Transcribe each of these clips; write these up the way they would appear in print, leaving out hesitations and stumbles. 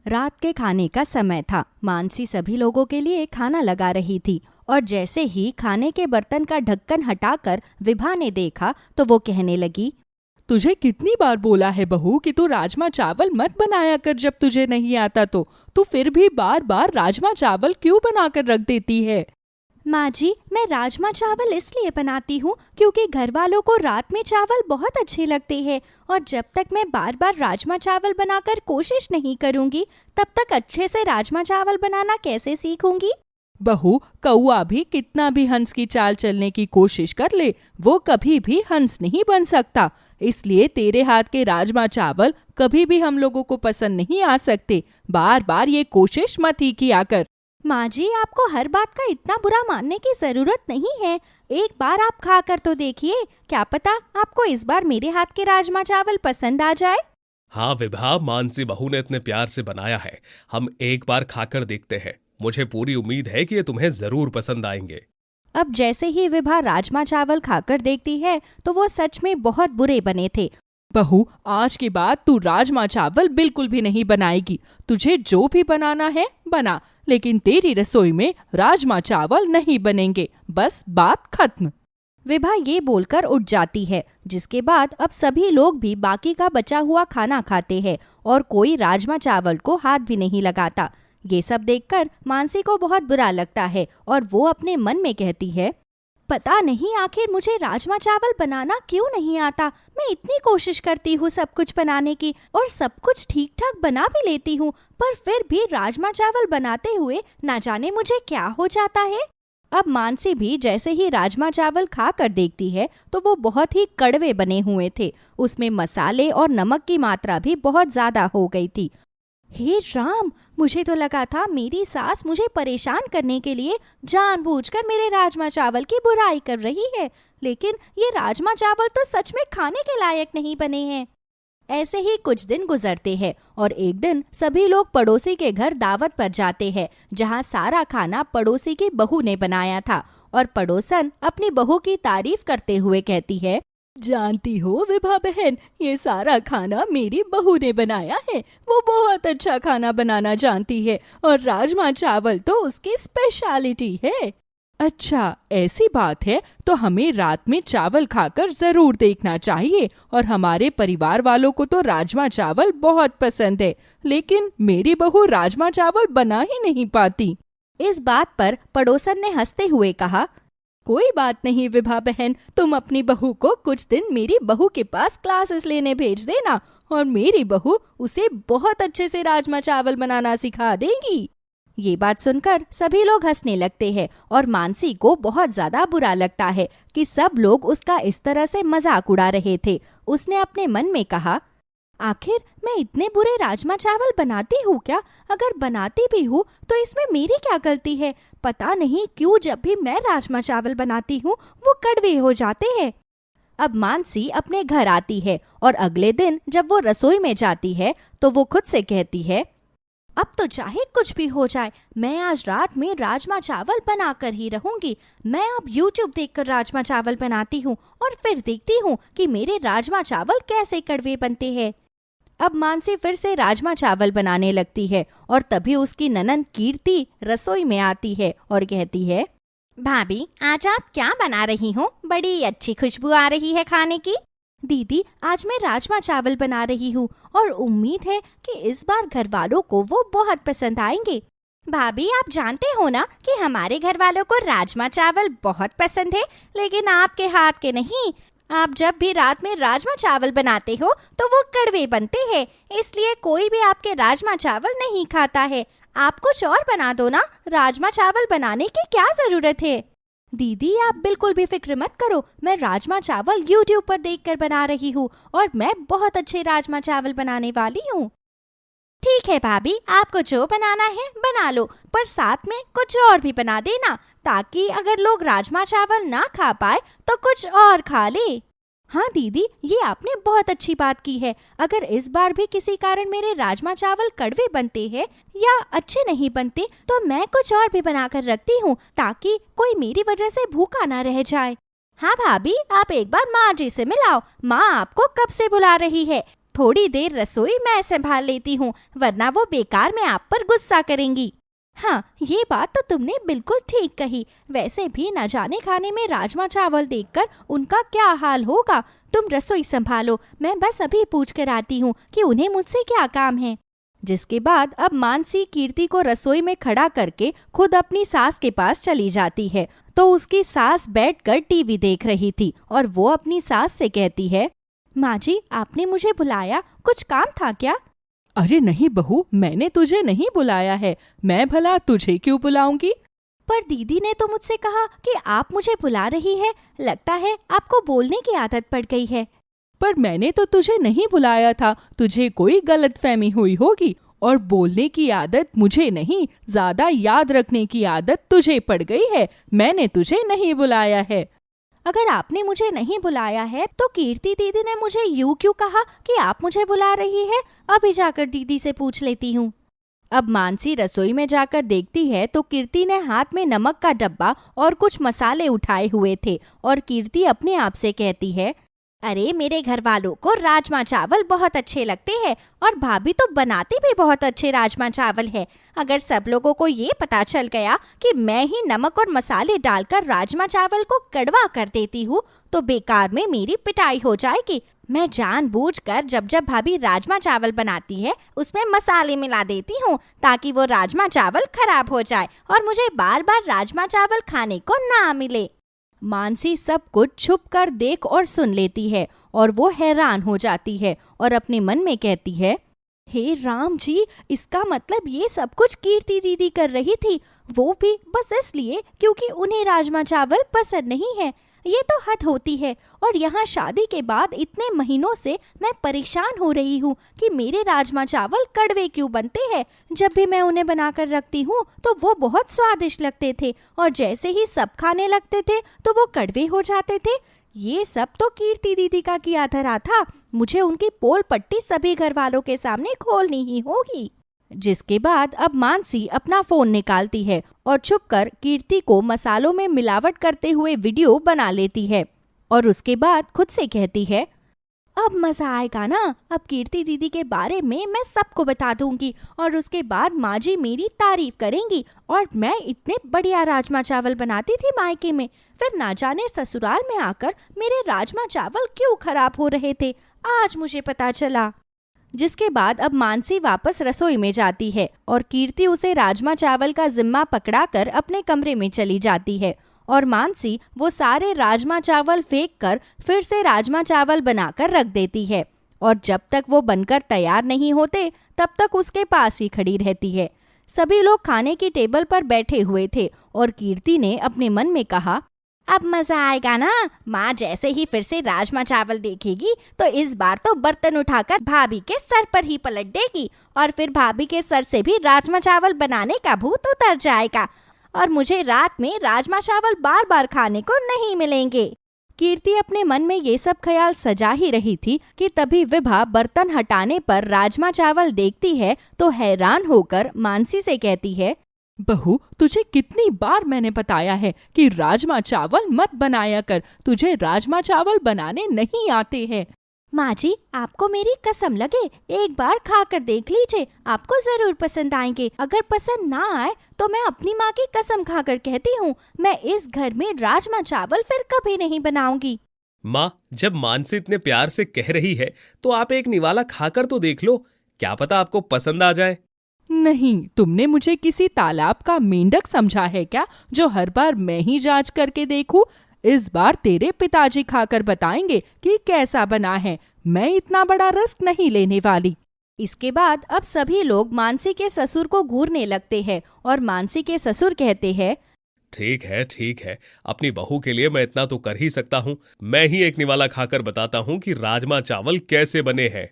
रात के खाने का समय था। मानसी सभी लोगों के लिए खाना लगा रही थी और जैसे ही खाने के बर्तन का ढक्कन हटाकर विभा ने देखा तो वो कहने लगी, तुझे कितनी बार बोला है बहू कि तू राजमा चावल मत बनाया कर जब तुझे नहीं आता तो तू फिर भी बार बार राजमा चावल क्यों बनाकर रख देती है। माँ जी, मैं राजमा चावल इसलिए बनाती हूँ क्योंकि घर वालों को रात में चावल बहुत अच्छे लगते हैं और जब तक मैं बार बार राजमा चावल बनाकर कोशिश नहीं करूँगी तब तक अच्छे से राजमा चावल बनाना कैसे सीखूंगी। बहू, कौआ भी कितना भी हंस की चाल चलने की कोशिश कर ले वो कभी भी हंस नहीं बन सकता। इसलिए तेरे हाथ के राजमा चावल कभी भी हम लोगों को पसंद नहीं आ सकते। बार बार ये कोशिश मत ही किया कर। माँ जी, आपको हर बात का इतना बुरा मानने की जरूरत नहीं है। एक बार आप खा कर तो देखिए, क्या पता आपको इस बार मेरे हाथ के राजमा चावल पसंद आ जाए। हाँ विभा, मानसी बहू ने इतने प्यार से बनाया है, हम एक बार खाकर देखते हैं। मुझे पूरी उम्मीद है कि ये तुम्हें जरूर पसंद आएंगे। अब जैसे ही विभा राजमा चावल खाकर देखती है तो वो सच में बहुत बुरे बने थे। बहू, आज के बाद तू राजमा चावल बिल्कुल भी नहीं बनाएगी। तुझे जो भी बनाना है बना, लेकिन तेरी रसोई में राजमा चावल नहीं बनेंगे। बस बात खत्म। विभा ये बोलकर उठ जाती है, जिसके बाद अब सभी लोग भी बाकी का बचा हुआ खाना खाते हैं और कोई राजमा चावल को हाथ भी नहीं लगाता। ये सब देखकर मानसी को बहुत बुरा लगता है और वो अपने मन में कहती है, पता नहीं आखिर मुझे राजमा चावल बनाना क्यों नहीं आता। मैं इतनी कोशिश करती हूँ सब कुछ बनाने की और सब कुछ ठीक ठाक बना भी लेती हूँ, पर फिर भी राजमा चावल बनाते हुए ना जाने मुझे क्या हो जाता है। अब मानसी भी जैसे ही राजमा चावल खा कर देखती है तो वो बहुत ही कड़वे बने हुए थे। उसमें मसाले और नमक की मात्रा भी बहुत ज्यादा हो गई थी। हे राम, मुझे तो लगा था मेरी सास मुझे परेशान करने के लिए जानबूझकर मेरे राजमा चावल की बुराई कर रही है, लेकिन ये राजमा चावल तो सच में खाने के लायक नहीं बने हैं। ऐसे ही कुछ दिन गुजरते हैं और एक दिन सभी लोग पड़ोसी के घर दावत पर जाते हैं, जहाँ सारा खाना पड़ोसी की बहू ने बनाया था और पड़ोसन अपनी बहू की तारीफ करते हुए कहती है, जानती हो विभा बहन, ये सारा खाना मेरी बहू ने बनाया है। वो बहुत अच्छा खाना बनाना जानती है और राजमा चावल तो उसकी स्पेशलिटी है। अच्छा, ऐसी बात है तो हमें रात में चावल खाकर जरूर देखना चाहिए। और हमारे परिवार वालों को तो राजमा चावल बहुत पसंद है, लेकिन मेरी बहू राजमा चावल बना ही नहीं पाती। इस बात पर पड़ोसन ने हंसते हुए कहा, कोई बात नहीं विभा बहन, तुम अपनी बहू को कुछ दिन मेरी बहू के पास क्लासेस लेने भेज देना और मेरी बहू उसे बहुत अच्छे से राजमा चावल बनाना सिखा देगी। ये बात सुनकर सभी लोग हंसने लगते हैं और मानसी को बहुत ज्यादा बुरा लगता है कि सब लोग उसका इस तरह से मजाक उड़ा रहे थे। उसने अपने मन में कहा, आखिर मैं इतने बुरे राजमा चावल बनाती हूँ क्या? अगर बनाती भी हूँ तो इसमें मेरी क्या गलती है? पता नहीं क्यों जब भी मैं राजमा चावल बनाती हूँ वो कड़वे हो जाते हैं। अब मानसी अपने घर आती है और अगले दिन जब वो रसोई में जाती है तो वो खुद से कहती है, अब तो चाहे कुछ भी हो जाए, मैं आज रात में राजमा चावल बनाकर ही रहूंगी। मैं अब YouTube देखकर राजमा चावल बनाती हूँ और फिर देखती हूँ कि मेरे राजमा चावल कैसे कड़वे बनते हैं। अब मानसी फिर से राजमा चावल बनाने लगती है और तभी उसकी ननंद कीर्ति रसोई में आती है और कहती है, भाभी आज आप क्या बना रही हो? बड़ी अच्छी खुशबू आ रही है खाने की। दीदी, आज मैं राजमा चावल बना रही हूँ और उम्मीद है कि इस बार घर वालों को वो बहुत पसंद आएंगे। भाभी, आप जानते हो ना कि हमारे घर वालों को राजमा चावल बहुत पसंद है, लेकिन आपके हाथ के नहीं। आप जब भी रात में राजमा चावल बनाते हो तो वो कड़वे बनते हैं, इसलिए कोई भी आपके राजमा चावल नहीं खाता है। आप कुछ और बना दो ना, राजमा चावल बनाने की क्या जरूरत है। दीदी, आप बिल्कुल भी फिक्र मत करो, मैं राजमा चावल YouTube पर देखकर बना रही हूँ और मैं बहुत अच्छे राजमा चावल बनाने वाली हूँ। ठीक है भाभी, आपको जो बनाना है बना लो, पर साथ में कुछ और भी बना देना, ताकि अगर लोग राजमा चावल ना खा पाए तो कुछ और खा ले। हाँ दीदी, ये आपने बहुत अच्छी बात की है। अगर इस बार भी किसी कारण मेरे राजमा चावल कड़वे बनते हैं या अच्छे नहीं बनते तो मैं कुछ और भी बनाकर रखती हूँ, ताकि कोई मेरी वजह से भूखा ना रह जाए। हाँ भाभी, आप एक बार माँ जी से मिलाओ, माँ आपको कब से बुला रही है। थोड़ी देर रसोई मैं संभाल लेती हूँ, वरना वो बेकार में आप पर गुस्सा करेंगी। हाँ, ये बात तो तुमने बिल्कुल ठीक कही। वैसे भी न जाने खाने में राजमा चावल देखकर उनका क्या हाल होगा। तुम रसोई संभालो, मैं बस अभी पूछ कर आती हूँ कि उन्हें मुझसे क्या काम है। जिसके बाद अब मानसी कीर्ति को रसोई में खड़ा करके खुद अपनी सास के पास चली जाती है। तो उसकी सास बैठकर टीवी देख रही थी और वो अपनी सास से कहती है, माँ जी, आपने मुझे बुलाया, कुछ काम था क्या? अरे नहीं बहू, मैंने तुझे नहीं बुलाया है। मैं भला तुझे क्यों बुलाऊंगी? पर दीदी ने तो मुझसे कहा कि आप मुझे बुला रही है। लगता है आपको बोलने की आदत पड़ गई है। पर मैंने तो तुझे नहीं बुलाया था, तुझे कोई गलतफहमी हुई होगी। और बोलने की आदत मुझे नहीं, ज्यादा याद रखने की आदत तुझे पड़ गई है। मैंने तुझे नहीं बुलाया है। अगर आपने मुझे नहीं बुलाया है तो कीर्ति दीदी ने मुझे यूं क्यों कहा कि आप मुझे बुला रही है? अभी जाकर दीदी से पूछ लेती हूँ। अब मानसी रसोई में जाकर देखती है तो कीर्ति ने हाथ में नमक का डब्बा और कुछ मसाले उठाए हुए थे और कीर्ति अपने आप से कहती है, अरे मेरे घर वालों को राजमा चावल बहुत अच्छे लगते हैं और भाभी तो बनाती भी बहुत अच्छे राजमा चावल है। अगर सब लोगों को ये पता चल गया कि मैं ही नमक और मसाले डालकर राजमा चावल को कड़वा कर देती हूँ तो बेकार में मेरी पिटाई हो जाएगी। मैं जानबूझकर जब जब भाभी राजमा चावल बनाती है उसमें मसाले मिला देती हूँ ताकि वो राजमा चावल खराब हो जाए और मुझे बार बार राजमा चावल खाने को ना मिले। मानसी सब कुछ छुप कर देख और सुन लेती है और वो हैरान हो जाती है और अपने मन में कहती है, हे राम जी, इसका मतलब ये सब कुछ कीर्ति दीदी कर रही थी, वो भी बस इसलिए क्योंकि उन्हें राजमा चावल पसंद नहीं है। ये तो हद होती है। और यहाँ शादी के बाद इतने महीनों से मैं परेशान हो रही हूँ कि मेरे राजमा चावल कड़वे क्यों बनते हैं। जब भी मैं उन्हें बनाकर रखती हूँ तो वो बहुत स्वादिष्ट लगते थे और जैसे ही सब खाने लगते थे तो वो कड़वे हो जाते थे। ये सब तो कीर्ति दीदी का किया धरा था। मुझे उनकी पोल पट्टी सभी घर वालों के सामने खोलनी ही होगी। जिसके बाद अब मानसी अपना फोन निकालती है और छुपकर कीर्ति को मसालों में मिलावट करते हुए वीडियो बना लेती है और उसके बाद खुद से कहती है, अब मजा आएगा ना। अब कीर्ति दीदी के बारे में मैं सबको बता दूंगी और उसके बाद माँ जी मेरी तारीफ करेंगी और मैं इतने बढ़िया राजमा चावल बनाती थी मायके में, फिर ना जाने ससुराल में आकर मेरे राजमा चावल क्यों खराब हो रहे थे, आज मुझे पता चला। जिसके बाद अब मानसी वापस रसोई में जाती है और कीर्ति उसे राजमा चावल का जिम्मा पकड़ाकर अपने कमरे में चली जाती है और मानसी वो सारे राजमा चावल फेंक कर फिर से राजमा चावल बनाकर रख देती है और जब तक वो बनकर तैयार नहीं होते तब तक उसके पास ही खड़ी रहती है। सभी लोग खाने की टेबल पर बैठे हुए थे और कीर्ति ने अपने मन में कहा, अब मजा आएगा ना। माँ जैसे ही फिर से राजमा चावल देखेगी तो इस बार तो बर्तन उठाकर भाभी के सर पर ही पलट देगी और फिर भाभी के सर से भी राजमा चावल बनाने का भूत उतर जाएगा और मुझे रात में राजमा चावल बार बार खाने को नहीं मिलेंगे। कीर्ति अपने मन में ये सब ख्याल सजा ही रही थी कि तभी विभा बर्तन हटाने पर राजमा चावल देखती है तो हैरान होकर मानसी से कहती है, बहू, तुझे कितनी बार मैंने बताया है कि राजमा चावल मत बनाया कर, तुझे राजमा चावल बनाने नहीं आते हैं। माँ जी, आपको मेरी कसम लगे, एक बार खा कर देख लीजिए, आपको जरूर पसंद आएंगे। अगर पसंद ना आए तो मैं अपनी माँ की कसम खाकर कहती हूँ, मैं इस घर में राजमा चावल फिर कभी नहीं बनाऊंगी। माँ, जब मानसी इतने प्यार से कह रही है तो आप एक निवाला खाकर तो देख लो, क्या पता आपको पसंद आ जाए। नहीं, तुमने मुझे किसी तालाब का मेंढक समझा है क्या, जो हर बार मैं ही जांच करके देखूं? इस बार तेरे पिताजी खाकर बताएंगे कि कैसा बना है। मैं इतना बड़ा रिस्क नहीं लेने वाली। इसके बाद अब सभी लोग मानसी के ससुर को घूरने लगते हैं और मानसी के ससुर कहते हैं, ठीक है, अपनी बहू के लिए मैं इतना तो कर ही सकता हूँ। मैं ही एक निवाला खाकर बताता हूँ कि राजमा चावल कैसे बने हैं।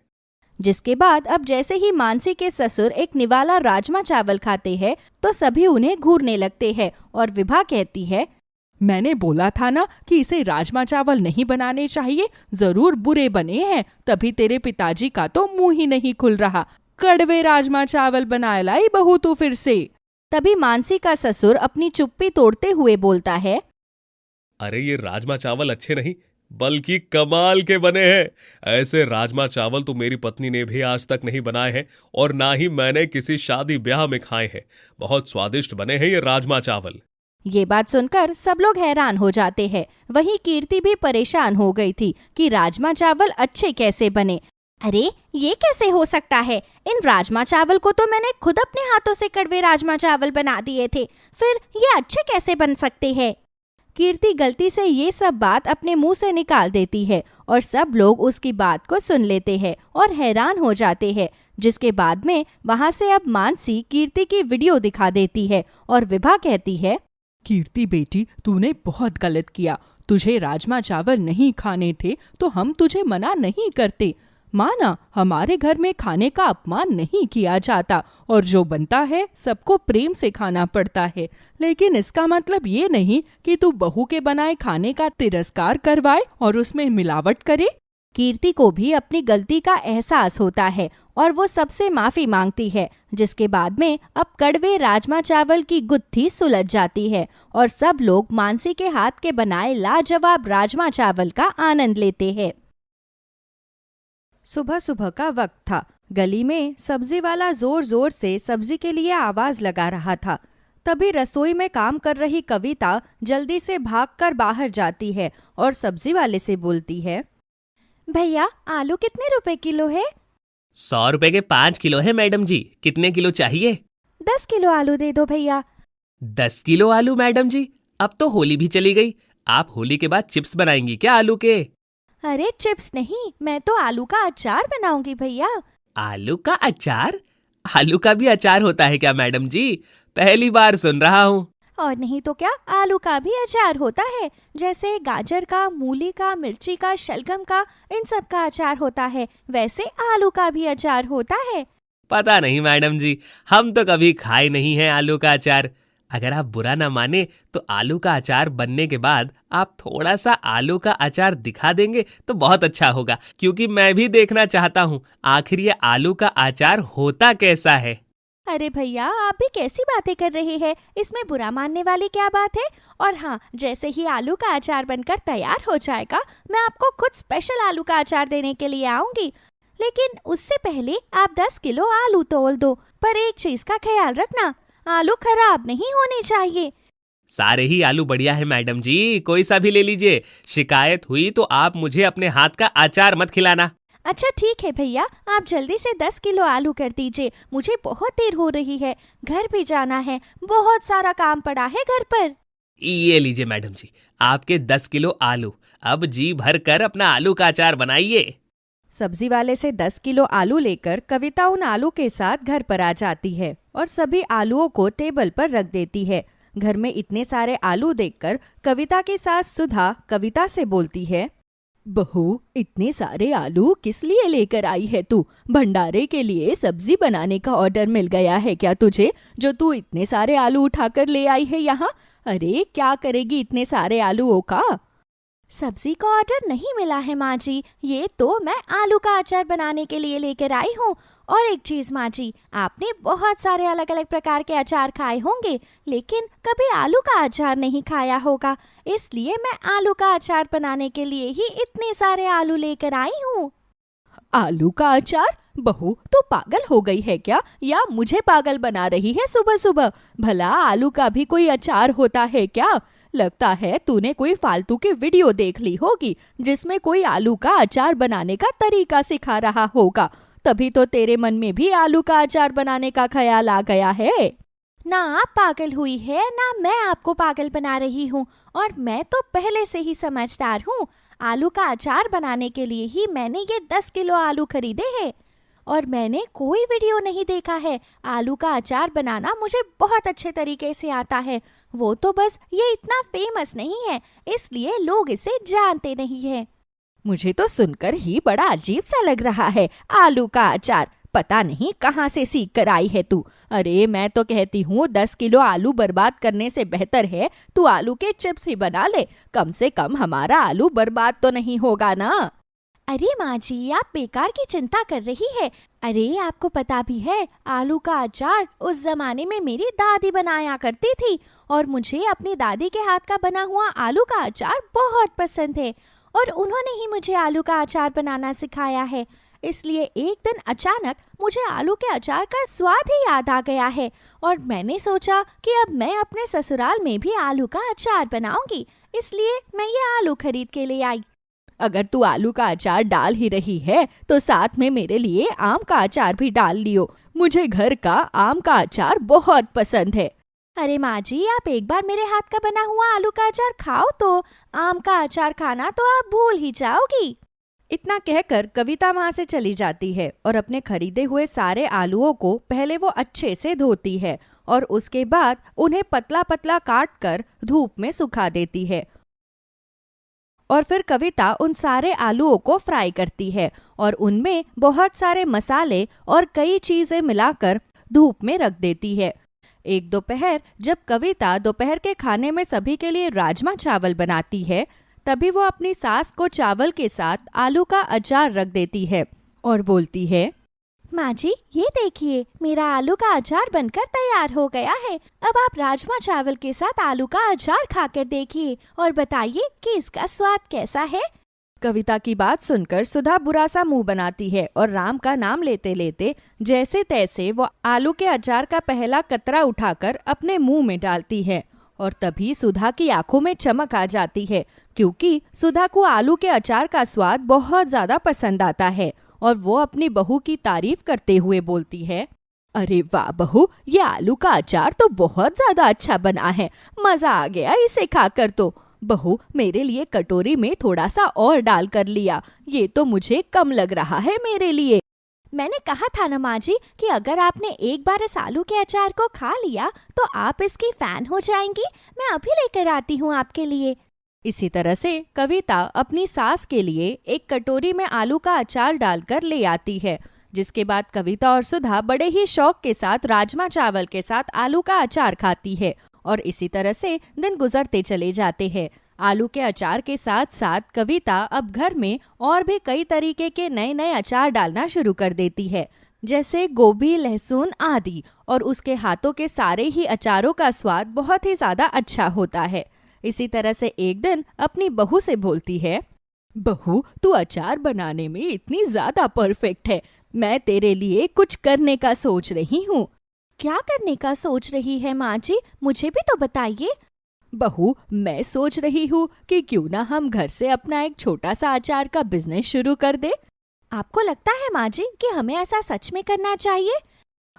जिसके बाद अब जैसे ही मानसी के ससुर एक निवाला राजमा चावल खाते हैं तो सभी उन्हें घूरने लगते हैं और विभा कहती है, मैंने बोला था ना कि इसे राजमा चावल नहीं बनाने चाहिए, जरूर बुरे बने हैं, तभी तेरे पिताजी का तो मुंह ही नहीं खुल रहा। कड़वे राजमा चावल बना लाई बहू तू फिर से। तभी मानसी का ससुर अपनी चुप्पी तोड़ते हुए बोलता है, अरे ये राजमा चावल अच्छे नहीं, बल्कि कमाल के बने हैं। ऐसे राजमा चावल तो मेरी पत्नी ने भी आज तक नहीं बनाए हैं और ना ही मैंने किसी शादी ब्याह में खाए हैं। बहुत स्वादिष्ट बने हैं ये राजमा चावल। ये बात सुनकर सब लोग हैरान हो जाते हैं। वहीं कीर्ति भी परेशान हो गई थी कि राजमा चावल अच्छे कैसे बने। अरे ये कैसे हो सकता है? इन राजमा चावल को तो मैंने खुद अपने हाथों से कड़वे राजमा चावल बना दिए थे, फिर ये अच्छे कैसे बन सकते हैं? कीर्ति गलती से ये सब बात अपने मुंह से निकाल देती है और सब लोग उसकी बात को सुन लेते हैं और हैरान हो जाते हैं। जिसके बाद में वहां से अब मानसी कीर्ति की वीडियो दिखा देती है और विभा कहती है, कीर्ति बेटी, तूने बहुत गलत किया। तुझे राजमा चावल नहीं खाने थे तो हम तुझे मना नहीं करते। माना, हमारे घर में खाने का अपमान नहीं किया जाता और जो बनता है सबको प्रेम से खाना पड़ता है, लेकिन इसका मतलब ये नहीं कि तू बहू के बनाए खाने का तिरस्कार करवाए और उसमें मिलावट करे। कीर्ति को भी अपनी गलती का एहसास होता है और वो सबसे माफी मांगती है, जिसके बाद में अब कड़वे राजमा चावल की गुत्थी सुलझ जाती है और सब लोग मानसी के हाथ के बनाए लाजवाब राजमा चावल का आनंद लेते हैं। सुबह सुबह का वक्त था। गली में सब्जी वाला जोर जोर से सब्जी के लिए आवाज लगा रहा था। तभी रसोई में काम कर रही कविता जल्दी से भागकर बाहर जाती है और सब्जी वाले से बोलती है, भैया आलू कितने रुपए किलो है? 100 रुपए के 5 किलो है मैडम जी। कितने किलो चाहिए? 10 किलो आलू दे दो भैया। 10 किलो आलू मैडम जी? अब तो होली भी चली गई। आप होली के बाद चिप्स बनाएंगी क्या आलू के? अरे चिप्स नहीं, मैं तो आलू का अचार बनाऊंगी भैया। आलू का अचार? आलू का भी अचार होता है क्या मैडम जी? पहली बार सुन रहा हूँ। और नहीं तो क्या, आलू का भी अचार होता है, जैसे गाजर का, मूली का, मिर्ची का, शलगम का, इन सब का अचार होता है, वैसे आलू का भी अचार होता है। पता नहीं मैडम जी, हम तो कभी खाए नहीं है आलू का अचार। अगर आप बुरा ना माने तो आलू का अचार बनने के बाद आप थोड़ा सा आलू का अचार दिखा देंगे तो बहुत अच्छा होगा, क्योंकि मैं भी देखना चाहता हूँ आखिर ये आलू का अचार होता कैसा है। अरे भैया, आप भी कैसी बातें कर रहे हैं? इसमें बुरा मानने वाली क्या बात है? और हाँ, जैसे ही आलू का अचार बनकर तैयार हो जाएगा, मैं आपको खुद स्पेशल आलू का अचार देने के लिए आऊंगी। लेकिन उससे पहले आप 10 किलो आलू तोल दो, पर एक चीज का ख्याल रखना, आलू खराब नहीं होने चाहिए। सारे ही आलू बढ़िया है मैडम जी, कोई सा भी ले लीजिए। शिकायत हुई तो आप मुझे अपने हाथ का अचार मत खिलाना। अच्छा ठीक है भैया, आप जल्दी से 10 किलो आलू कर दीजिए, मुझे बहुत देर हो रही है, घर भी जाना है, बहुत सारा काम पड़ा है घर पर। ये लीजिए मैडम जी, आपके 10 किलो आलू। अब जी भर कर अपना आलू का अचार बनाइए। सब्जी वाले से 10 किलो आलू लेकर कविता उन आलू के साथ घर पर आ जाती है और सभी आलूओं को टेबल पर रख देती है। घर में इतने सारे आलू देखकर कविता की सास सुधा कविता से बोलती है, बहू, इतने सारे आलू किस लिए लेकर आई है तू? भंडारे के लिए सब्जी बनाने का ऑर्डर मिल गया है क्या तुझे, जो तू इतने सारे आलू उठाकर ले आई है यहाँ? अरे क्या करेगी इतने सारे आलूओं का? सब्जी का ऑर्डर नहीं मिला है माँ जी, ये तो मैं आलू का अचार बनाने के लिए लेकर आई हूँ। और एक चीज माँ जी, आपने बहुत सारे अलग अलग प्रकार के अचार खाए होंगे, लेकिन कभी आलू का अचार नहीं खाया होगा, इसलिए मैं आलू का अचार बनाने के लिए ही इतने सारे आलू लेकर आई हूँ। आलू का अचार? बहू तो पागल हो गई है क्या, या मुझे पागल बना रही है सुबह सुबह? भला आलू का भी कोई अचार होता है क्या? लगता है तूने कोई फालतू की वीडियो देख ली होगी जिसमें कोई आलू का अचार बनाने का तरीका सिखा रहा होगा, तभी तो तेरे मन में भी आलू का अचार बनाने का ख्याल आ गया है। ना आप पागल हुई है, ना मैं आपको पागल बना रही हूँ, और मैं तो पहले से ही समझदार हूँ। आलू का अचार बनाने के लिए ही मैंने ये 10 किलो आलू खरीदे हैं, और मैंने कोई वीडियो नहीं देखा है। आलू का अचार बनाना मुझे बहुत अच्छे तरीके से आता है, वो तो बस ये इतना फेमस नहीं है, इसलिए लोग इसे जानते नहीं हैं। मुझे तो सुनकर ही बड़ा अजीब सा लग रहा है, आलू का अचार पता नहीं कहाँ से सीख कर आई है तू। अरे मैं तो कहती हूँ 10 किलो आलू बर्बाद करने से बेहतर है तू आलू के चिप्स ही बना ले, कम से कम हमारा आलू बर्बाद तो नहीं होगा ना। अरे माँ जी, आप बेकार की चिंता कर रही है। अरे आपको पता भी है, आलू का अचार उस जमाने में मेरी दादी बनाया करती थी, और मुझे अपनी दादी के हाथ का बना हुआ आलू का अचार बहुत पसंद है। और उन्होंने ही मुझे आलू का अचार बनाना सिखाया है। इसलिए एक दिन अचानक मुझे आलू के अचार का स्वाद ही याद आ गया है और मैंने सोचा कि अब मैं अपने ससुराल में भी आलू का अचार बनाऊंगी, इसलिए मैं ये आलू खरीद के ले आई। अगर तू आलू का अचार डाल ही रही है तो साथ में मेरे लिए आम का अचार भी डाल लियो। मुझे घर का आम का अचार बहुत पसंद है। अरे माँ जी, आप एक बार मेरे हाथ का बना हुआ आलू का अचार खाओ तो आम का अचार खाना तो आप भूल ही जाओगी। इतना कहकर कविता वहां से चली जाती है और अपने खरीदे हुए सारे आलूओं को पहले वो अच्छे से धोती है और उसके बाद उन्हें पतला पतला काट कर धूप में सुखा देती है। और फिर कविता उन सारे आलूओं को फ्राई करती है और उनमें बहुत सारे मसाले और कई चीजें मिलाकर धूप में रख देती है। एक दोपहर जब कविता दोपहर के खाने में सभी के लिए राजमा चावल बनाती है, तभी वो अपनी सास को चावल के साथ आलू का अचार रख देती है और बोलती है, माँ जी, ये देखिए मेरा आलू का अचार बनकर तैयार हो गया है। अब आप राजमा चावल के साथ आलू का अचार खाकर देखिए और बताइए कि इसका स्वाद कैसा है। कविता की बात सुनकर सुधा बुरा सा मुंह बनाती है और राम का नाम लेते लेते जैसे तैसे वो आलू के अचार का पहला कतरा उठाकर अपने मुंह में डालती है। और तभी सुधा की आंखों में चमक आ जाती है, क्योंकि सुधा को आलू के अचार का स्वाद बहुत ज्यादा पसंद आता है और वो अपनी बहू की तारीफ करते हुए बोलती है, अरे वाह बहू, ये आलू का अचार तो बहुत ज्यादा अच्छा बना है, मजा आ गया इसे खाकर तो। बहू, मेरे लिए कटोरी में थोड़ा सा और डाल कर लिया, ये तो मुझे कम लग रहा है मेरे लिए। मैंने कहा था ना माँ जी कि अगर आपने एक बार इस आलू के अचार को खा लिया तो आप इसकी फैन हो जाएंगी। मैं अभी लेकर आती हूँ आपके लिए। इसी तरह से कविता अपनी सास के लिए एक कटोरी में आलू का अचार डालकर ले आती है, जिसके बाद कविता और सुधा बड़े ही शौक के साथ राजमा चावल के साथ आलू का अचार खाती है और इसी तरह से दिन गुजरते चले जाते हैं। आलू के अचार के साथ साथ कविता अब घर में और भी कई तरीके के नए नए अचार डालना शुरू कर देती है, जैसे गोभी, लहसुन आदि, और उसके हाथों के सारे ही अचारों का स्वाद बहुत ही ज्यादा अच्छा होता है। इसी तरह से एक दिन अपनी बहू से बोलती है, बहू, तू अचार बनाने में इतनी ज्यादा परफेक्ट है, मैं तेरे लिए कुछ करने का सोच रही हूँ। क्या करने का सोच रही है माँ जी, मुझे भी तो बताइए। बहू, मैं सोच रही हूँ कि क्यों ना हम घर से अपना एक छोटा सा अचार का बिजनेस शुरू कर दे। आपको लगता है माँ जी कि हमें ऐसा सच में करना चाहिए?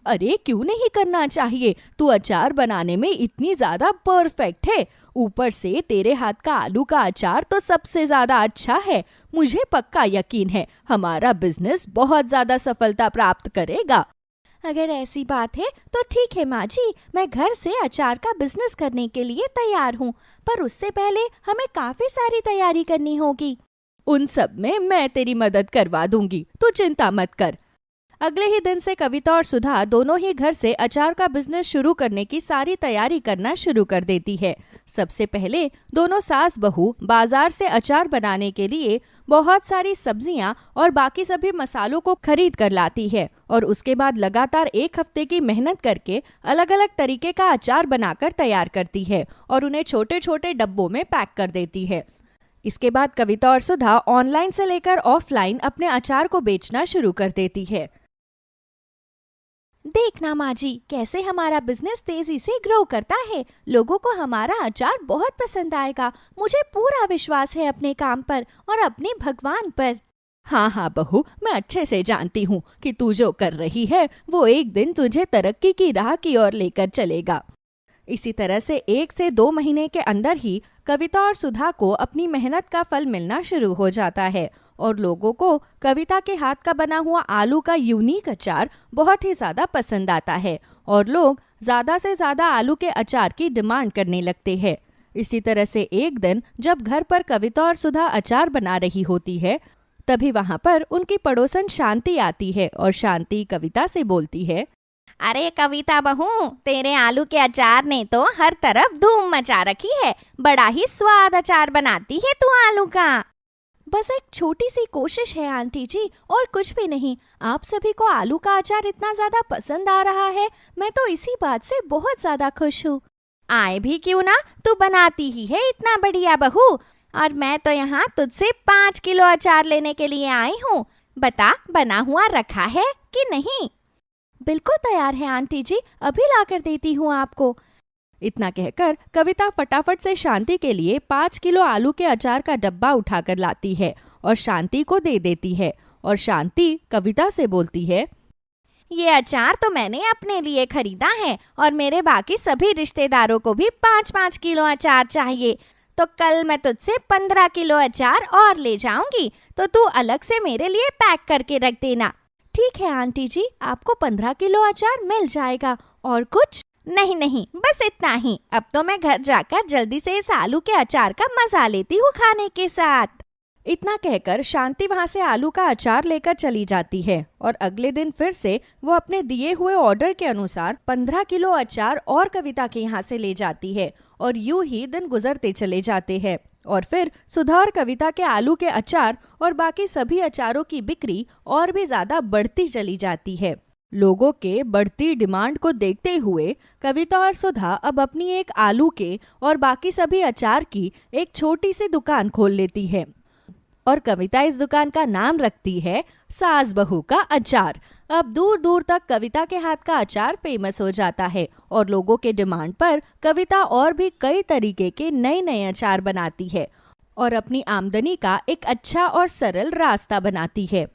अरे क्यों नहीं करना चाहिए, तू अचार बनाने में इतनी ज्यादा परफेक्ट है, ऊपर से तेरे हाथ का आलू का अचार तो सबसे ज्यादा अच्छा है। मुझे पक्का यकीन है हमारा बिजनेस बहुत ज्यादा सफलता प्राप्त करेगा। अगर ऐसी बात है तो ठीक है माँ जी, मैं घर से अचार का बिजनेस करने के लिए तैयार हूँ, पर उससे पहले हमें काफी सारी तैयारी करनी होगी। उन सब में मैं तेरी मदद करवा दूंगी, तू चिंता मत कर। अगले ही दिन से कविता और सुधा दोनों ही घर से अचार का बिजनेस शुरू करने की सारी तैयारी करना शुरू कर देती है। सबसे पहले दोनों सास बहू बाजार से अचार बनाने के लिए बहुत सारी सब्जियां और बाकी सभी मसालों को खरीद कर लाती है और उसके बाद लगातार एक हफ्ते की मेहनत करके अलग अलग तरीके का अचार बनाकर तैयार करती है और उन्हें छोटे छोटे डब्बों में पैक कर देती है। इसके बाद कविता और सुधा ऑनलाइन से लेकर ऑफलाइन अपने अचार को बेचना शुरू कर देती है। देखना माँ जी, कैसे हमारा बिजनेस तेजी से ग्रो करता है। लोगों को हमारा अचार बहुत पसंद आएगा। मुझे पूरा विश्वास है अपने काम पर और अपने भगवान पर। हाँ हाँ बहू, मैं अच्छे से जानती हूँ कि तू जो कर रही है वो एक दिन तुझे तरक्की की राह की ओर लेकर चलेगा। इसी तरह से 1 से 2 महीने के अंदर ही कविता और सुधा को अपनी मेहनत का फल मिलना शुरू हो जाता है और लोगों को कविता के हाथ का बना हुआ आलू का यूनिक अचार बहुत ही ज्यादा पसंद आता है और लोग ज्यादा से ज्यादा आलू के अचार की डिमांड करने लगते हैं। इसी तरह से एक दिन जब घर पर कविता और सुधा अचार बना रही होती है, तभी वहां पर उनकी पड़ोसन शांति आती है और शांति कविता से बोलती है, अरे कविता बहू, तेरे आलू के अचार ने तो हर तरफ धूम मचा रखी है। बड़ा ही स्वाद अचार बनाती है तू आलू का। बस एक छोटी सी कोशिश है आंटी जी, और कुछ भी नहीं। आप सभी को आलू का अचार इतना ज्यादा पसंद आ रहा है, मैं तो इसी बात से बहुत ज्यादा खुश हूँ। आए भी क्यों ना, तू बनाती ही है इतना बढ़िया बहू। और मैं तो यहाँ तुझसे 5 किलो अचार लेने के लिए आई हूँ। बता, बना हुआ रखा है कि नहीं? बिल्कुल तैयार है आंटी जी, अभी लाकर देती हूँ आपको। इतना कहकर कविता फटाफट से शांति के लिए 5 किलो आलू के अचार का डब्बा उठाकर लाती है और शांति को दे देती है। और शांति कविता से बोलती है, ये अचार तो मैंने अपने लिए खरीदा है और मेरे बाकी सभी रिश्तेदारों को भी 5-5 किलो अचार चाहिए। तो कल मैं तुझसे 15 किलो अचार और ले जाऊंगी, तो तू अलग से मेरे लिए पैक करके रख देना। ठीक है आंटी जी, आपको 15 किलो अचार मिल जाएगा। और कुछ? नहीं नहीं, बस इतना ही। अब तो मैं घर जाकर जल्दी से इस आलू के अचार का मजा लेती हूँ खाने के साथ। इतना कहकर शांति वहां से आलू का अचार लेकर चली जाती है और अगले दिन फिर से वो अपने दिए हुए ऑर्डर के अनुसार 15 किलो अचार और कविता के यहाँ से ले जाती है। और यूं ही दिन गुजरते चले जाते हैं और फिर सुधा और कविता के आलू के अचार और बाकी सभी अचारों की बिक्री और भी ज्यादा बढ़ती चली जाती है। लोगों के बढ़ती डिमांड को देखते हुए कविता और सुधा अब अपनी एक आलू के और बाकी सभी अचार की एक छोटी सी दुकान खोल लेती है और कविता इस दुकान का नाम रखती है सास बहू का अचार। अब दूर दूर तक कविता के हाथ का अचार फेमस हो जाता है और लोगों के डिमांड पर कविता और भी कई तरीके के नए नए अचार बनाती है और अपनी आमदनी का एक अच्छा और सरल रास्ता बनाती है।